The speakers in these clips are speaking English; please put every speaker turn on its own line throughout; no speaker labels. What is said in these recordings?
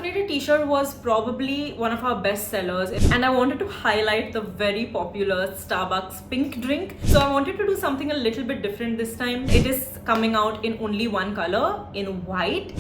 Caffeinated t-shirt was probably one of our best sellers, and I wanted to highlight the very popular Starbucks pink drink. So I wanted to do something a little bit different this time. It is coming out in only one color, in white.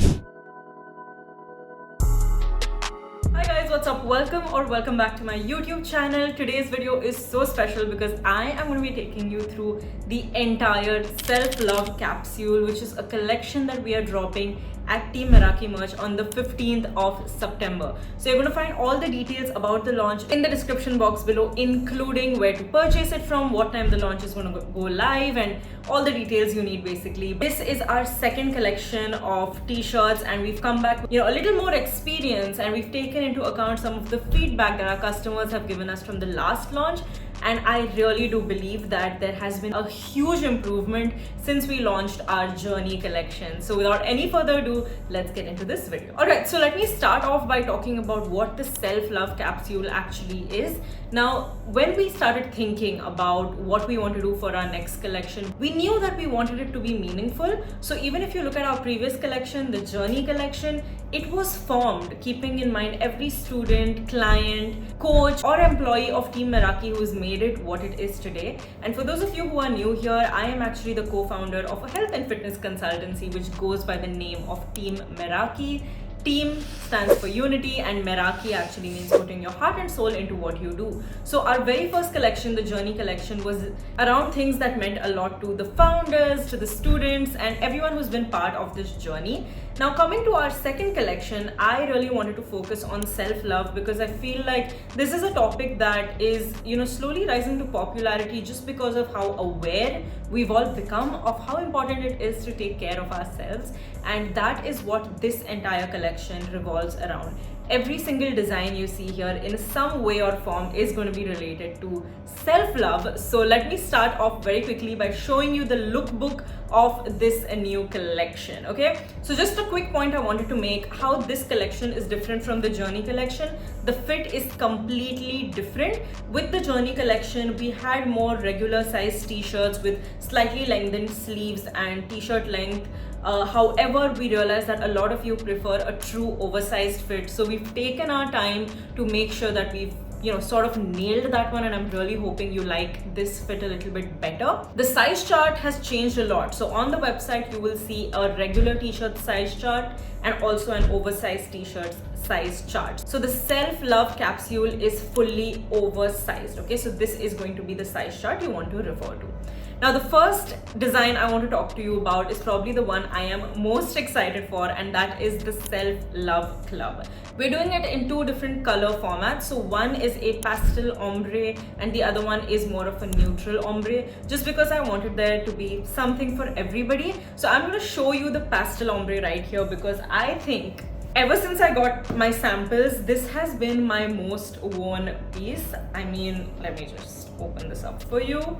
Hi guys, what's up? Welcome back to my YouTube channel. Today's video is so special because I am going to be taking you through the entire self-love capsule, which is a collection that we are dropping at Team Meraki merch on the 15th of September. So you're going to find all the details about the launch in the description box below, including where to purchase it from, what time the launch is going to go live, and all the details you need basically. This is our second collection of t-shirts, and we've come back with, a little more experience, and we've taken into account some of the feedback that our customers have given us from the last launch. And I really do believe that there has been a huge improvement since we launched our Journey collection. So without any further ado, let's get into this video. Alright, so let me start off by talking about what the self-love capsule actually is. Now, when we started thinking about what we want to do for our next collection, we knew that we wanted it to be meaningful. So even if you look at our previous collection, the Journey collection, it was formed keeping in mind every student, client, coach, or employee of Team Meraki who has made it what it is today. And for those of you who are new here, I am actually the co-founder of a health and fitness consultancy which goes by the name of Team Meraki. Team stands for unity, and Meraki actually means putting your heart and soul into what you do. So our very first collection, the Journey collection, was around things that meant a lot to the founders, to the students, and everyone who's been part of this journey. Now, coming to our second collection, I really wanted to focus on self-love because I feel like this is a topic that is, slowly rising to popularity just because of how aware we've all become of how important it is to take care of ourselves. And that is what this entire collection revolves around. Every single design you see here in some way or form is going to be related to self-love. So let me start off very quickly by showing you the lookbook of this new collection. Okay, so just a quick point I wanted to make, how this collection is different from the Journey collection. The fit is completely different. With the Journey collection, we had more regular size t-shirts with slightly lengthened sleeves and t-shirt length. However, we realized that a lot of you prefer a true oversized fit. So we've taken our time to make sure that we've sort of nailed that one, and I'm really hoping you like this fit a little bit better. The size chart has changed a lot. So on the website, you will see a regular t-shirt size chart and also an oversized t-shirt size chart. So the self-love capsule is fully oversized. Okay, so this is going to be the size chart you want to refer to. Now, the first design I want to talk to you about is probably the one I am most excited for, and that is the Self-Love Club. We're doing it in two different color formats. So one is a pastel ombre and the other one is more of a neutral ombre, just because I wanted there to be something for everybody. So I'm going to show you the pastel ombre right here because I think ever since I got my samples, this has been my most worn piece. I mean, let me just open this up for you.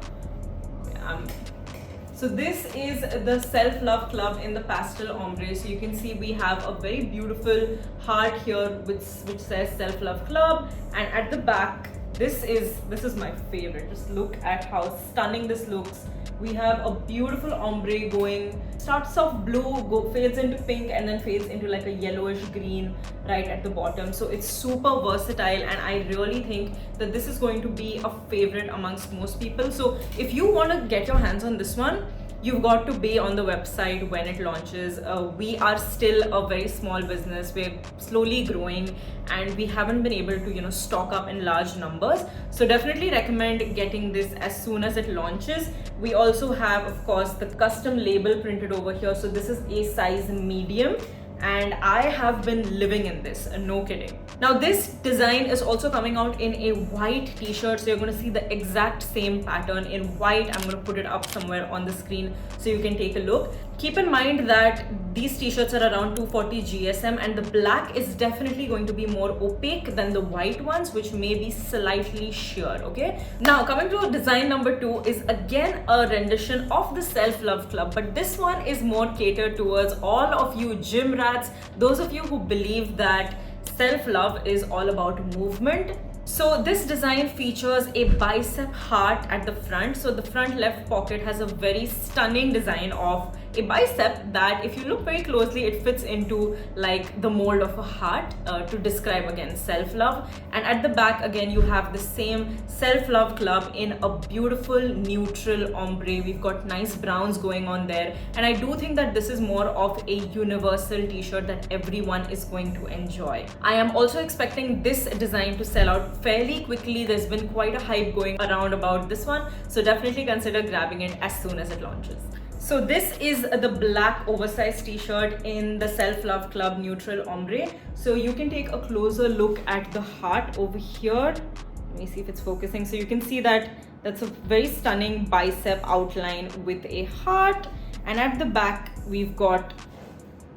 So this is the Self-Love Club in the pastel ombre. So you can see we have a very beautiful heart here which says Self-Love Club, and at the back, this is my favorite. Just look at how stunning this looks. We have a beautiful ombre going, starts off blue, fades into pink, and then fades into like a yellowish green right at the bottom. So it's super versatile, and I really think that this is going to be a favorite amongst most people. So if you want to get your hands on this one, you've got to be on the website when it launches. We are still a very small business. We're slowly growing and we haven't been able to, stock up in large numbers. So definitely recommend getting this as soon as it launches. We also have, of course, the custom label printed over here. So this is a size medium, and I have been living in this, no kidding. Now this design is also coming out in a white t-shirt, so you're going to see the exact same pattern in white. I'm going to put it up somewhere on the screen so you can take a look. Keep in mind that these t-shirts are around 240 GSM, and the black is definitely going to be more opaque than the white ones, which may be slightly sheer. Okay, now coming to design number 2 is again a rendition of the Self-Love Club, but this one is more catered towards all of you gym rats, those of you who believe that self-love is all about movement. So this design features a bicep heart at the front. So the front left pocket has a very stunning design of a bicep that, if you look very closely, it fits into like the mold of a heart, to describe again self-love. And at the back again you have the same self-love club in a beautiful neutral ombre. We've got nice browns going on there, and I do think that this is more of a universal t-shirt that everyone is going to enjoy. I am also expecting this design to sell out fairly quickly. There's been quite a hype going around about this one, so definitely consider grabbing it as soon as it launches. So this is the black oversized t-shirt in the Self-Love Club neutral ombre. So you can take a closer look at the heart over here. Let me see if it's focusing. So you can see that that's a very stunning bicep outline with a heart, and at the back we've got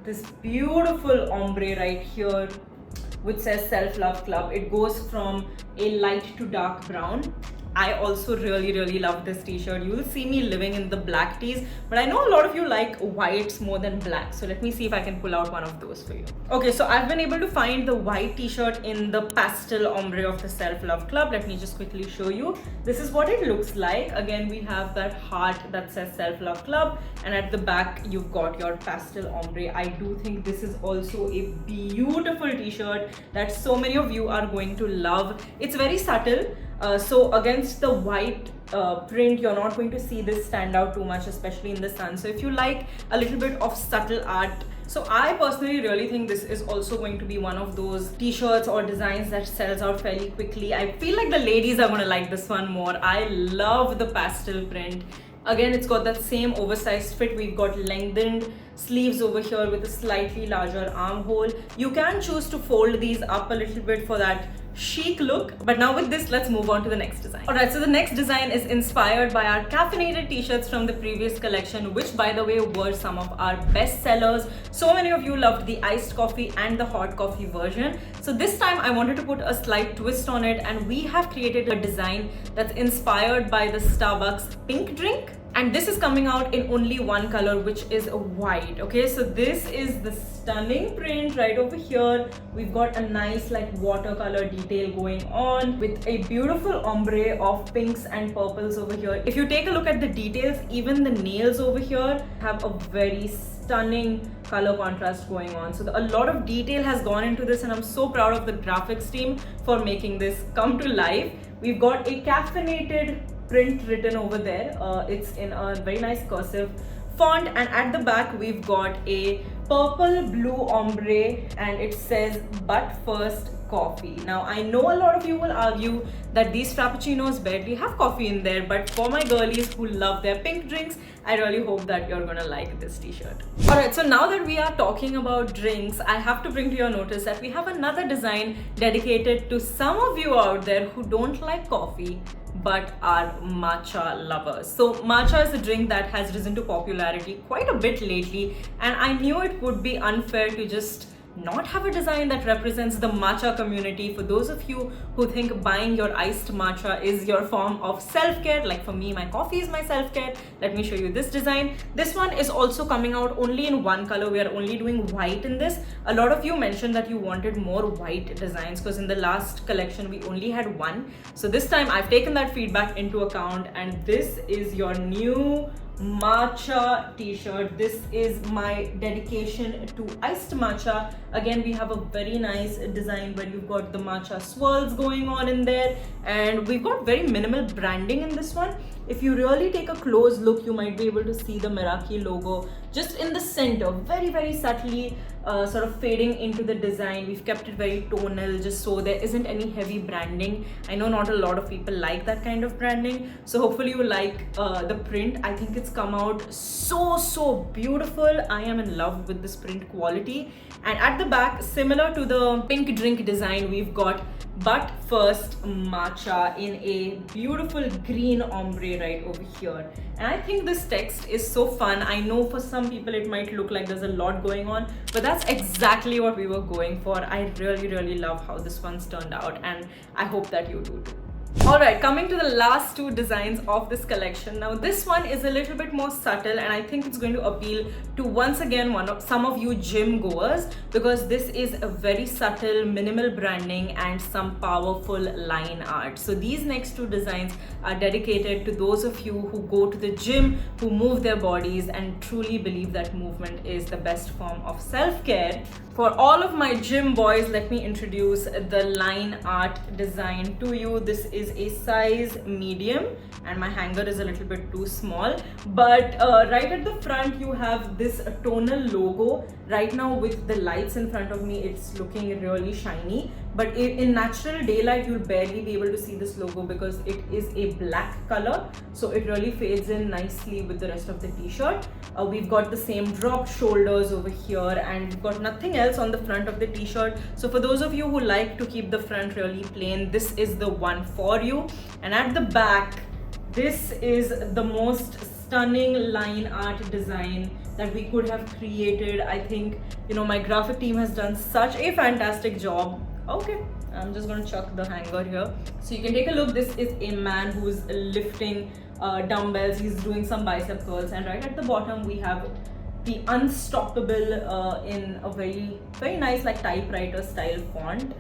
this beautiful ombre right here which says Self-Love Club. It goes from a light to dark brown. I also really love this t-shirt. You will see me living in the black tees, but I know a lot of you like whites more than black. So let me see if I can pull out one of those for you. Okay, so I've been able to find the white t-shirt in the pastel ombre of the Self-Love Club. Let me just quickly show you. This is what it looks like. Again, we have that heart that says Self-Love Club, and at the back you've got your pastel ombre. I do think this is also a beautiful t-shirt that so many of you are going to love. It's very subtle. So against the white print, you're not going to see this stand out too much, especially in the sun. So if you like a little bit of subtle art, so I personally really think this is also going to be one of those t-shirts or designs that sells out fairly quickly. I feel like the ladies are going to like this one more. I love the pastel print. Again, it's got that same oversized fit. We've got lengthened sleeves over here with a slightly larger armhole. You can choose to fold these up a little bit for that chic look. But now with this, let's move on to the next design. Alright, so the next design is inspired by our caffeinated t-shirts from the previous collection, which by the way were some of our best sellers. So many of you loved the iced coffee and the hot coffee version. So this time I wanted to put a slight twist on it, and we have created a design that's inspired by the Starbucks pink drink. And this is coming out in only one color, which is white. Okay, so this is the stunning print right over here. We've got a nice like watercolor detail going on with a beautiful ombre of pinks and purples over here. If you take a look at the details, even the nails over here have a very stunning color contrast going on. So a lot of detail has gone into this, and I'm so proud of the graphics team for making this come to life. We've got a caffeinated print written over there. It's in a very nice cursive font, and at the back we've got a purple blue ombre, and it says "But first coffee." Now I know a lot of you will argue that these frappuccinos barely have coffee in there, but for my girlies who love their pink drinks, I really hope that you're gonna like this t-shirt. Alright, so now that we are talking about drinks, I have to bring to your notice that we have another design dedicated to some of you out there who don't like coffee but are matcha lovers. So matcha is a drink that has risen to popularity quite a bit lately, and I knew it would be unfair to just not have a design that represents the matcha community. For those of you who think buying your iced matcha is your form of self-care, like for me, my coffee is my self-care, let me show you this design. This one is also coming out only in one color. We are only doing white in this. A lot of you mentioned that you wanted more white designs because in the last collection we only had one. So this time I've taken that feedback into account, and this is your new matcha t-shirt. This is my dedication to iced matcha. Again, we have a very nice design where you've got the matcha swirls going on in there, and we've got very minimal branding in this one. If you really take a close look, you might be able to see the Meraki logo just in the center, very subtly sort of fading into the design. We've kept it very tonal just so there isn't any heavy branding. I know not a lot of people like that kind of branding, so hopefully you like the print. I think it's come out so beautiful. I am in love with this print quality. And at the back, similar to the pink drink design, we've got "But first matcha" in a beautiful green ombre right over here. And I think this text is so fun. I know for some people it might look like there's a lot going on, but that's exactly what we were going for. I really love how this one's turned out, and I hope that you do too. Alright, coming to the last two designs of this collection. Now this one is a little bit more subtle, and I think it's going to appeal to once again some of you gym goers, because this is a very subtle minimal branding and some powerful line art. So these next two designs are dedicated to those of you who go to the gym, who move their bodies and truly believe that movement is the best form of self-care. For all of my gym boys, let me introduce the line art design to you. This is a size medium and my hanger is a little bit too small, but right at the front you have this tonal logo. Right now with the lights in front of me, it's looking really shiny, but in natural daylight you'll barely be able to see this logo because it is a black color, so it really fades in nicely with the rest of the t-shirt. We've got the same dropped shoulders over here, and we've got nothing else on the front of the t-shirt. So for those of you who like to keep the front really plain, this is the one for you. And at the back, this is the most stunning line art design that we could have created. I think, my graphic team has done such a fantastic job. Okay, I'm just going to chuck the hanger here so you can take a look. This is a man who's lifting dumbbells. He's doing some bicep curls, and right at the bottom we have the Unstoppable in a very, very nice like typewriter style font.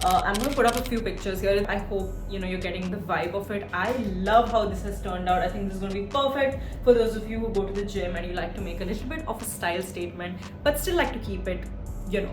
I'm going to put up a few pictures here. I hope you're getting the vibe of it. I love how this has turned out. I think this is going to be perfect for those of you who go to the gym and you like to make a little bit of a style statement but still like to keep it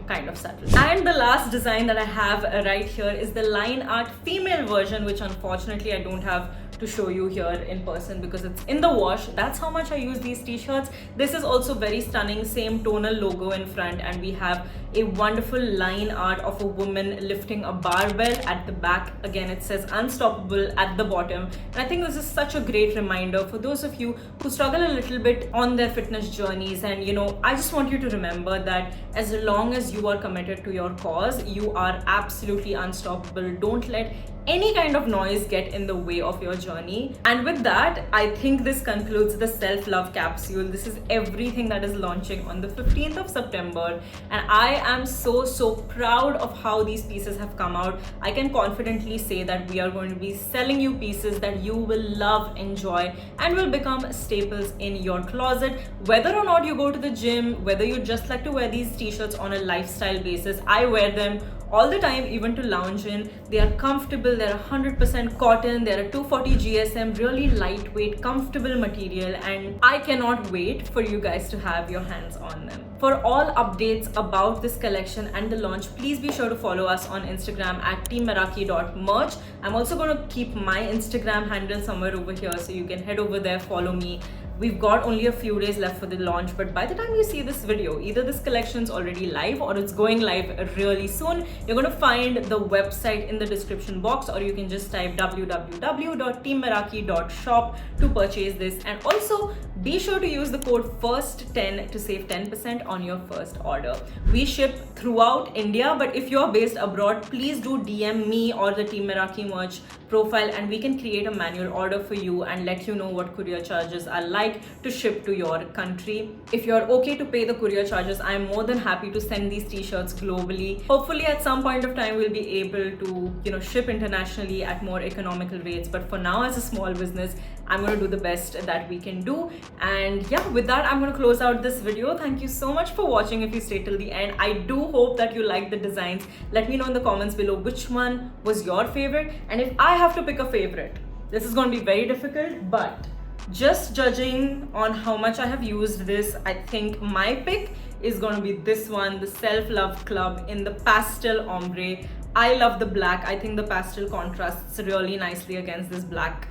kind of subtle. And the last design that I have right here is the line art female version, which unfortunately I don't have to show you here in person because it's in the wash. That's how much I use these t-shirts. This is also very stunning, same tonal logo in front, and we have a wonderful line art of a woman lifting a barbell at the back. Again, it says Unstoppable at the bottom, and I think this is such a great reminder for those of you who struggle a little bit on their fitness journeys. And I just want you to remember that as long as you are committed to your cause, you are absolutely unstoppable. Don't let any kind of noise get in the way of your journey. And with that, I think this concludes the self-love capsule. This is everything that is launching on the 15th of September, and I am so proud of how these pieces have come out. I can confidently say that we are going to be selling you pieces that you will love, enjoy, and will become staples in your closet. Whether or not you go to the gym, whether you just like to wear these t-shirts on a lifestyle basis, I wear them all the time, even to lounge in. They are comfortable, they're 100% cotton, they're a 240 GSM, really lightweight, comfortable material, and I cannot wait for you guys to have your hands on them. For all updates about this collection and the launch, please be sure to follow us on Instagram at teammeraki.merch. I'm also going to keep my Instagram handle somewhere over here, so you can head over there, follow me. We've got only a few days left for the launch, but by the time you see this video, either this collection's already live or it's going live really soon. You're going to find the website in the description box, or you can just type www.teammeraki.shop to purchase this. And also be sure to use the code FIRST10 to save 10% on your first order. We ship throughout India, but if you're based abroad, please do DM me or the Team Meraki merch profile, and we can create a manual order for you and let you know what courier charges are like to ship to your country. If you're okay to pay the courier charges, I'm more than happy to send these t-shirts globally. Hopefully at some point of time we'll be able to ship internationally at more economical rates, but for now, as a small business, I'm going to do the best that we can do. And yeah, with that, I'm going to close out this video. Thank you so much for watching. If you stayed till the end, I do hope that you like the designs. Let me know in the comments below which one was your favorite, and if I have to pick a favorite, this is going to be very difficult, but just judging on how much I have used this, I think my pick is going to be this one, the Self Love Club in the pastel ombre. I love the black. I think the pastel contrasts really nicely against this black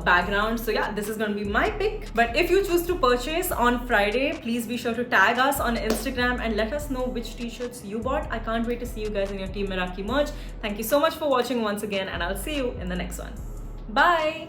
background. So yeah, this is going to be my pick. But if you choose to purchase on Friday, please be sure to tag us on Instagram and let us know which t-shirts you bought. I can't wait to see you guys in your Team Meraki merch. Thank you so much for watching once again, and I'll see you in the next one. Bye.